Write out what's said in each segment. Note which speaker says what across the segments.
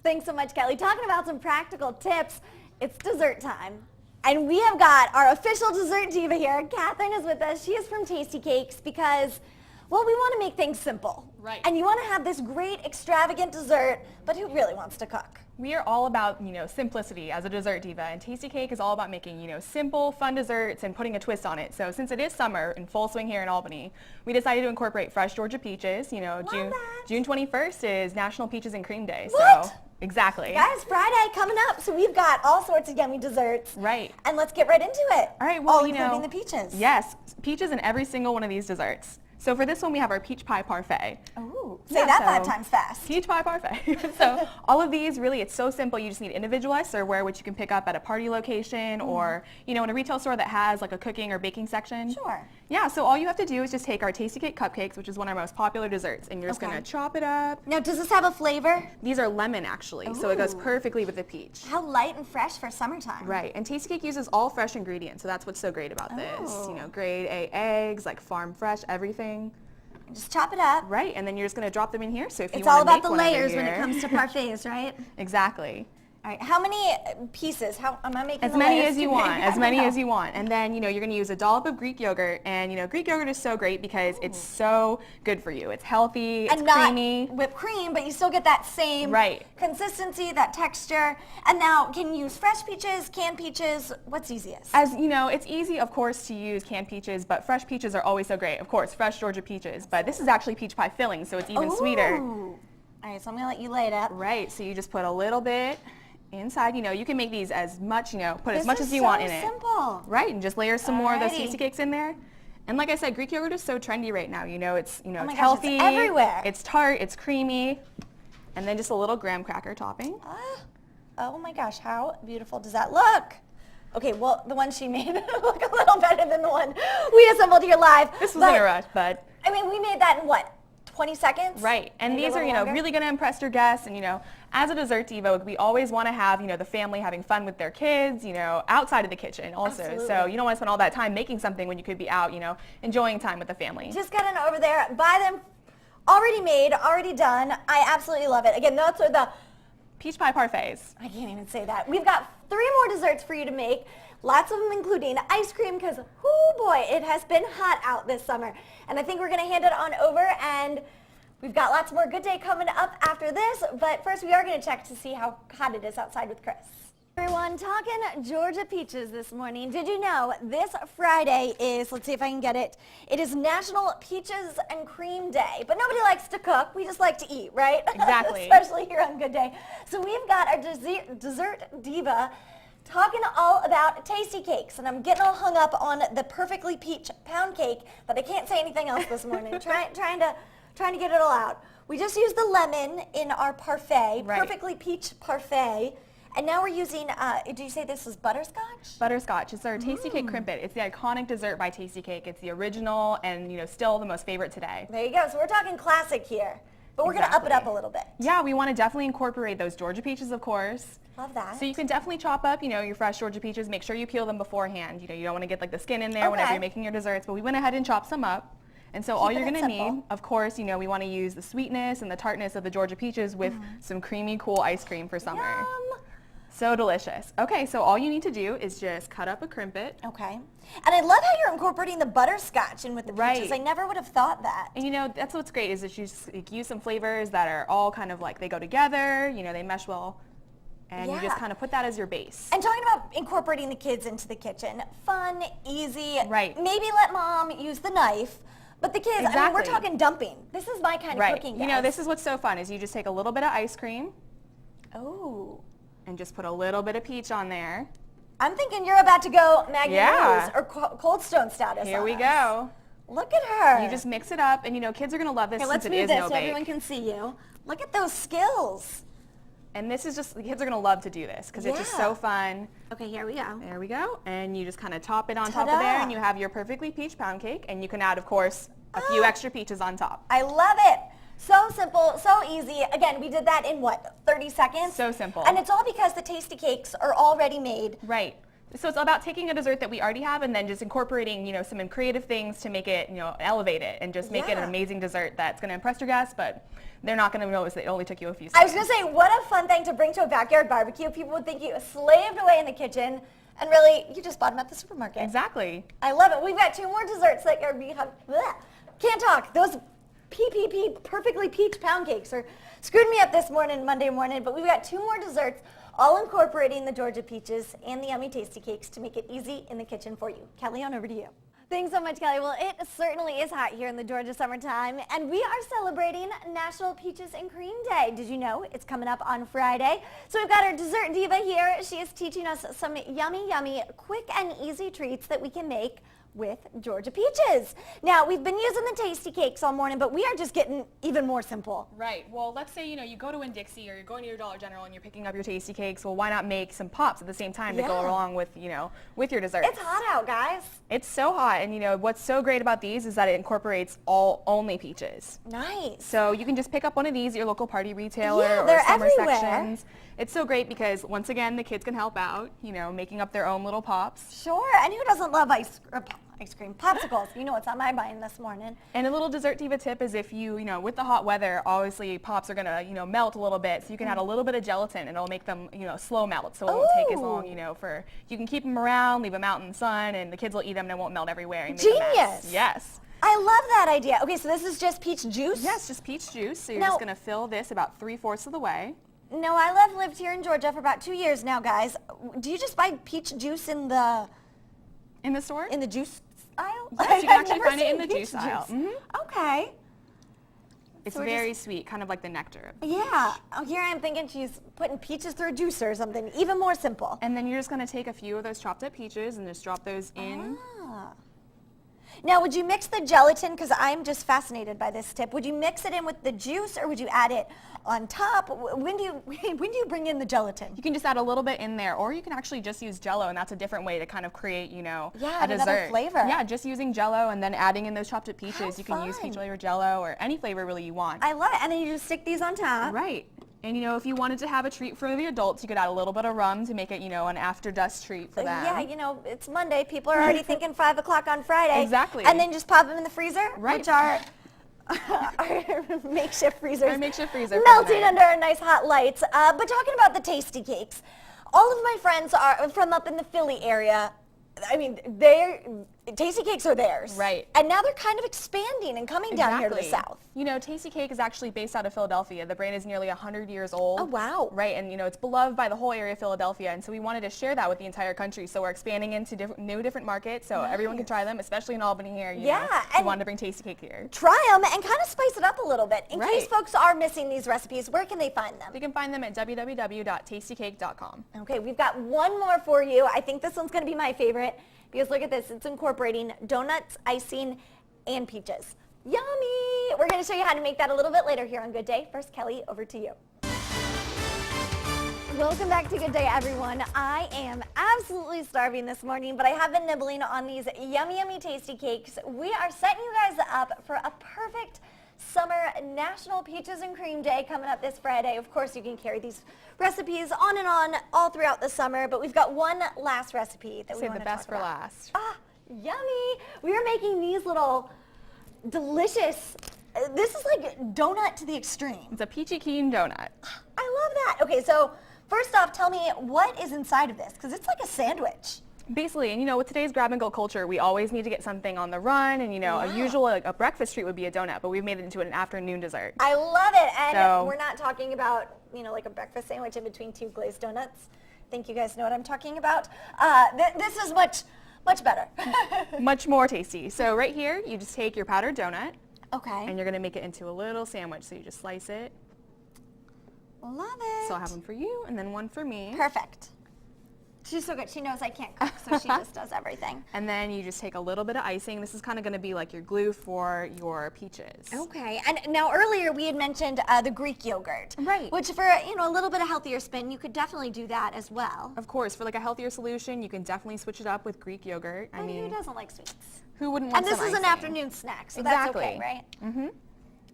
Speaker 1: Thanks so much, Kelly. Talking about some practical tips, it's dessert time. And we have got our official dessert diva here. Catherine is with us. She is from Tasty Cakes because, well, we want to make things simple.
Speaker 2: Right.
Speaker 1: And you want to have this great, extravagant dessert, but who really wants to cook?
Speaker 2: We are all about, simplicity as a dessert diva, and Tasty Cake is all about making, simple, fun desserts and putting a twist on it. So since it is summer in full swing here in Albany, we decided to incorporate fresh Georgia peaches. June 21st is National Peaches and Cream Day.
Speaker 1: What?
Speaker 2: So exactly.
Speaker 1: Guys, Friday coming up, so we've got all sorts of yummy desserts.
Speaker 2: Right.
Speaker 1: And let's get right into it.
Speaker 2: All right, well,
Speaker 1: including the peaches.
Speaker 2: Yes, peaches in every single one of these desserts. So for this one, we have our peach pie parfait.
Speaker 1: Ooh, say that 5 times fast.
Speaker 2: Peach pie parfait. So all of these, really, it's so simple. You just need individualized serveware, which you can pick up at a party location or, in a retail store that has like a cooking or baking section.
Speaker 1: Sure.
Speaker 2: Yeah, so all you have to do is just take our Tasty Cake cupcakes, which is one of our most popular desserts, and you're just going to chop it up.
Speaker 1: Now, does this have a flavor?
Speaker 2: These are lemon, actually, so it goes perfectly with the peach.
Speaker 1: How light and fresh for summertime.
Speaker 2: Right, and Tasty Cake uses all fresh ingredients, so that's what's so great about this. Grade A eggs, like farm fresh, everything.
Speaker 1: Just chop it up.
Speaker 2: Right, and then you're just going to drop them in here. So if you
Speaker 1: it's
Speaker 2: want
Speaker 1: all
Speaker 2: to
Speaker 1: about the layers when it comes to parfaits, right?
Speaker 2: Exactly.
Speaker 1: All right, how many pieces? How am I making?
Speaker 2: As many as you want. As many as you want. And then you're going to use a dollop of Greek yogurt, and Greek yogurt is so great because it's so good for you. It's healthy. It's creamy.
Speaker 1: Not whipped cream, but you still get that same consistency, that texture. And now, can you use fresh peaches, canned peaches? What's easiest?
Speaker 2: As it's easy, of course, to use canned peaches, but fresh peaches are always so great. Of course, fresh Georgia peaches. But this is actually peach pie filling, so it's even sweeter.
Speaker 1: All right, so I'm going to let you lay it up.
Speaker 2: Right. So you just put a little bit inside. You can make these as much, put as much as you want in it.
Speaker 1: This is so simple.
Speaker 2: Right, and just layer some more of those Tasty Cakes in there. And like I said, Greek yogurt is so trendy right now. It's it's healthy.
Speaker 1: It's everywhere.
Speaker 2: It's tart. It's creamy. And then just a little graham cracker topping.
Speaker 1: Oh my gosh, how beautiful does that look? Okay, well, the one she made look a little better than the one we assembled here live.
Speaker 2: This was in a rush, but
Speaker 1: I mean, we made that in what? 20 seconds?
Speaker 2: Right, and these are, really going to impress your guests, and, as a dessert diva, we always want to have, the family having fun with their kids, outside of the kitchen also.
Speaker 1: Absolutely.
Speaker 2: So you don't want to spend all that time making something when you could be out, enjoying time with the family.
Speaker 1: Just get on over there, buy them already made, already done. I absolutely love it. Again, those are the
Speaker 2: peach pie parfaits.
Speaker 1: I can't even say that. We've got 3 more desserts for you to make. Lots of them including ice cream because, oh boy, it has been hot out this summer. And I think we're going to hand it on over, and we've got lots more Good Day coming up after this. But first, we are going to check to see how hot it is outside with Chris. Everyone, talking Georgia peaches this morning. Did you know this Friday is, let's see if I can get it, it is National Peaches and Cream Day. But nobody likes to cook. We just like to eat, right?
Speaker 2: Exactly.
Speaker 1: Especially here on Good Day. So we've got our dessert diva talking all about Tasty Cakes, and I'm getting all hung up on the perfectly peach pound cake, but I can't say anything else this morning. trying to get it all out. We just used the lemon in our parfait, perfectly peach parfait, and now we're using, did you say this is butterscotch?
Speaker 2: Butterscotch. It's our Tasty Cake Crimpet. It's the iconic dessert by Tasty Cake. It's the original and, still the most favorite today.
Speaker 1: There you go. So we're talking classic here, but we're going to up it up a little bit.
Speaker 2: Yeah, we want to definitely incorporate those Georgia peaches, of course.
Speaker 1: Love that.
Speaker 2: So you can definitely chop up, your fresh Georgia peaches. Make sure you peel them beforehand. You don't want to get like the skin in there whenever you're making your desserts, but we went ahead and chopped some up. And so all you're going to need, of course, we want to use the sweetness and the tartness of the Georgia peaches with some creamy, cool ice cream for summer.
Speaker 1: Yum.
Speaker 2: So delicious. Okay, so all you need to do is just cut up a crimpet.
Speaker 1: Okay. And I love how you're incorporating the butterscotch in with the peaches.
Speaker 2: Right.
Speaker 1: I never would have thought that.
Speaker 2: And that's what's great is that you just use some flavors that are all kind of like they go together, they mesh well. And you just kind of put that as your base.
Speaker 1: And talking about incorporating the kids into the kitchen, fun, easy.
Speaker 2: Right.
Speaker 1: Maybe let mom use the knife. But the kids, I mean, we're talking dumping. This is my kind of cooking, guys.
Speaker 2: This is what's so fun is you just take a little bit of ice cream.
Speaker 1: Oh.
Speaker 2: And just put a little bit of peach on there.
Speaker 1: I'm thinking you're about to go Maggie Rose or Cold Stone status.
Speaker 2: Here we go.
Speaker 1: Look at her.
Speaker 2: You just mix it up, and kids are going to love this since it
Speaker 1: let's move
Speaker 2: is
Speaker 1: this
Speaker 2: no
Speaker 1: so
Speaker 2: bake.
Speaker 1: everyone can see you. Look at those skills.
Speaker 2: And this is just, the kids are going to love to do this because it's just so fun.
Speaker 1: Okay, here we go.
Speaker 2: There we go. And you just kind of top it on top of there, and you have your perfectly peach pound cake, and you can add, of course, a few extra peaches on top.
Speaker 1: I love it. So simple, so easy. Again, we did that in what, 30 seconds?
Speaker 2: So simple.
Speaker 1: And it's all because the Tasty Cakes are already made.
Speaker 2: Right. So it's about taking a dessert that we already have and then just incorporating, some creative things to make it, elevate it and just make it an amazing dessert that's going to impress your guests, but they're not going to notice that it only took you a few seconds.
Speaker 1: I was going to say, what a fun thing to bring to a backyard barbecue. People would think you slaved away in the kitchen, and really, you just bought them at the supermarket.
Speaker 2: Exactly.
Speaker 1: I love it. We've got 2 more desserts that are can't talk. Those perfectly peach pound cakes are screwed me up this morning, Monday morning, but we've got 2 more desserts, all incorporating the Georgia peaches and the yummy tasty cakes to make it easy in the kitchen for you. Kelly, on over to you. Thanks so much, Kelly. Well, it certainly is hot here in the Georgia summertime, and we are celebrating National Peaches and Cream Day. Did you know it's coming up on Friday? So we've got our dessert diva here. She is teaching us some yummy, quick and easy treats that we can make with Georgia peaches. Now, we've been using the tasty cakes all morning, but we are just getting even more simple.
Speaker 2: Right. Well, let's say, you go to Winn-Dixie or you're going to your Dollar General and you're picking up your tasty cakes. Well, why not make some pops at the same time to go along with, with your dessert?
Speaker 1: It's hot out, guys.
Speaker 2: It's so hot. And, what's so great about these is that it incorporates only peaches.
Speaker 1: Nice.
Speaker 2: So you can just pick up one of these at your local party retailer or
Speaker 1: they're
Speaker 2: summer
Speaker 1: everywhere.
Speaker 2: sections. It's so great because, once again, the kids can help out, making up their own little pops.
Speaker 1: Sure. And who doesn't love ice cream? Popsicles. You know what's on my mind this morning.
Speaker 2: And a little dessert diva tip is if you, with the hot weather, obviously pops are going to, melt a little bit. So you can add a little bit of gelatin and it'll make them, slow melt. So it won't take as long, you can keep them around, leave them out in the sun, and the kids will eat them and it won't melt everywhere. And make a mess.
Speaker 1: Genius.
Speaker 2: Yes.
Speaker 1: I love that idea. Okay, so this is just peach juice?
Speaker 2: Yes, just peach juice. So you're just going to fill this about 3/4 of the way.
Speaker 1: No, I've lived here in Georgia for about 2 years now, guys. Do you just buy peach juice in the
Speaker 2: store?
Speaker 1: In the juice aisle?
Speaker 2: Yes, you can actually find it in the juice aisle.
Speaker 1: Mm-hmm. Okay.
Speaker 2: It's very sweet, kind of like the nectar.
Speaker 1: Yeah. Oh, here I am thinking she's putting peaches through a juicer or something. Even more simple.
Speaker 2: And then you're just going to take a few of those chopped up peaches and just drop those in.
Speaker 1: Now, would you mix the gelatin? Because I'm just fascinated by this tip. Would you mix it in with the juice, or would you add it on top? When do you bring in the gelatin?
Speaker 2: You can just add a little bit in there, or you can actually just use Jell-O, and that's a different way to kind of create, a
Speaker 1: another
Speaker 2: dessert.
Speaker 1: flavor.
Speaker 2: Yeah, just using Jell-O and then adding in those chopped up peaches. You can use peach flavor Jell-O or any flavor really you want.
Speaker 1: I love it. And then you just stick these on top.
Speaker 2: Right. And, if you wanted to have a treat for the adults, you could add a little bit of rum to make it, an after dusk treat for them.
Speaker 1: Yeah, it's Monday. People are already thinking 5 o'clock on Friday.
Speaker 2: Exactly.
Speaker 1: And then just pop them in the freezer,
Speaker 2: right.
Speaker 1: which are our makeshift freezers.
Speaker 2: Our makeshift freezer.
Speaker 1: Melting under our nice hot lights. But talking about the tasty cakes, all of my friends are from up in the Philly area. I mean, Tasty Cakes are theirs.
Speaker 2: Right.
Speaker 1: And now they're kind of expanding and coming down here to the south.
Speaker 2: Tasty Cake is actually based out of Philadelphia. The brand is nearly 100 years old.
Speaker 1: Oh, wow.
Speaker 2: Right, and it's beloved by the whole area of Philadelphia, and so we wanted to share that with the entire country. So we're expanding into different markets so everyone can try them, especially in Albany here. We wanted to bring Tasty Cake here.
Speaker 1: Try them and kind of spice it up a little bit. In case folks are missing these recipes, where can they find them?
Speaker 2: They can find them at www.tastycake.com.
Speaker 1: Okay, we've got one more for you. I think this one's going to be my favorite because look at this. It's incorporating donuts, icing, and peaches. Yummy! We're going to show you how to make that a little bit later here on Good Day. First, Kelly, over to you. Welcome back to Good Day, everyone. I am absolutely starving this morning, but I have been nibbling on these yummy tasty cakes. We are setting you guys up for a perfect summer National Peaches and Cream Day coming up this Friday. Of course, you can carry these recipes on and on all throughout the summer, but we've got one last recipe that we want to talk about.
Speaker 2: Save the best for last.
Speaker 1: Ah, yummy! We are making these little delicious, this is like donut to the extreme.
Speaker 2: It's a peachy keen donut.
Speaker 1: I love that. Okay, so first off, tell me what is inside of this, because it's like a sandwich.
Speaker 2: Basically, and with today's grab and go culture, we always need to get something on the run, and a usual a breakfast treat would be a donut, but we've made it into an afternoon dessert.
Speaker 1: I love it, and we're not talking about like a breakfast sandwich in between 2 glazed donuts. I think you guys know what I'm talking about. This is much better.
Speaker 2: Much more tasty. So right here, you just take your powdered donut.
Speaker 1: Okay.
Speaker 2: And you're going to make it into a little sandwich. So you just slice it.
Speaker 1: Love it.
Speaker 2: So I'll have one for you and then one for me.
Speaker 1: Perfect. She's so good. She knows I can't cook, so she just does everything.
Speaker 2: And then you just take a little bit of icing. This is kind of going to be like your glue for your peaches.
Speaker 1: Okay. And now earlier we had mentioned the Greek yogurt.
Speaker 2: Right.
Speaker 1: Which for, a little bit of healthier spin, you could definitely do that as well.
Speaker 2: Of course. For like a healthier solution, you can definitely switch it up with Greek yogurt.
Speaker 1: I mean, who doesn't like sweets?
Speaker 2: Who wouldn't want some
Speaker 1: icing? And this is an afternoon snack, so that's okay, right?
Speaker 2: Mm-hmm.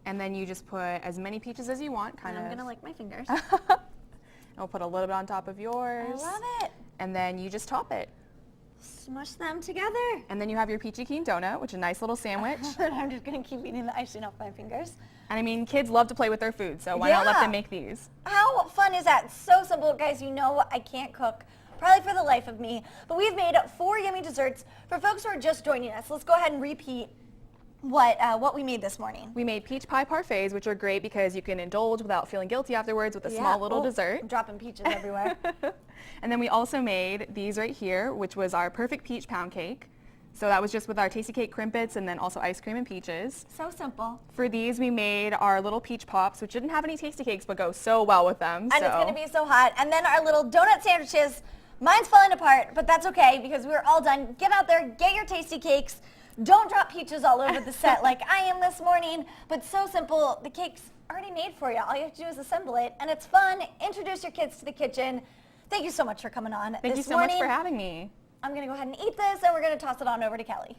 Speaker 2: And then you just put as many peaches as you want,
Speaker 1: I'm going to lick my fingers.
Speaker 2: We'll put a little bit on top of yours.
Speaker 1: I love it.
Speaker 2: And then you just top it.
Speaker 1: Smush them together.
Speaker 2: And then you have your peachy keen donut, which is a nice little sandwich.
Speaker 1: I'm just gonna keep eating the icing off my fingers.
Speaker 2: And I mean, kids love to play with their food, so why not let them make these?
Speaker 1: How fun is that? So simple. Guys, you know I can't cook, probably for the life of me, but we've made 4 yummy desserts for folks who are just joining us. Let's go ahead and repeat what we made this morning.
Speaker 2: We made peach pie parfaits, which are great because you can indulge without feeling guilty afterwards with a small little dessert.
Speaker 1: I'm dropping peaches everywhere.
Speaker 2: And then we also made these right here, which was our perfect peach pound cake. So that was just with our Tasty Cake crimpets and then also ice cream and peaches.
Speaker 1: So simple.
Speaker 2: For these, we made our little peach pops, which didn't have any Tasty Cakes, but go so well with them.
Speaker 1: And it's going to be so hot. And then our little donut sandwiches. Mine's falling apart, but that's okay because we're all done. Get out there, get your Tasty Cakes. Don't drop peaches all over the set like I am this morning, but so simple. The cake's already made for you. All you have to do is assemble it, and it's fun. Introduce your kids to the kitchen. Thank you so much for coming on
Speaker 2: Thank you so much for having me.
Speaker 1: I'm going to go ahead and eat this, and we're going to toss it on over to Kelly.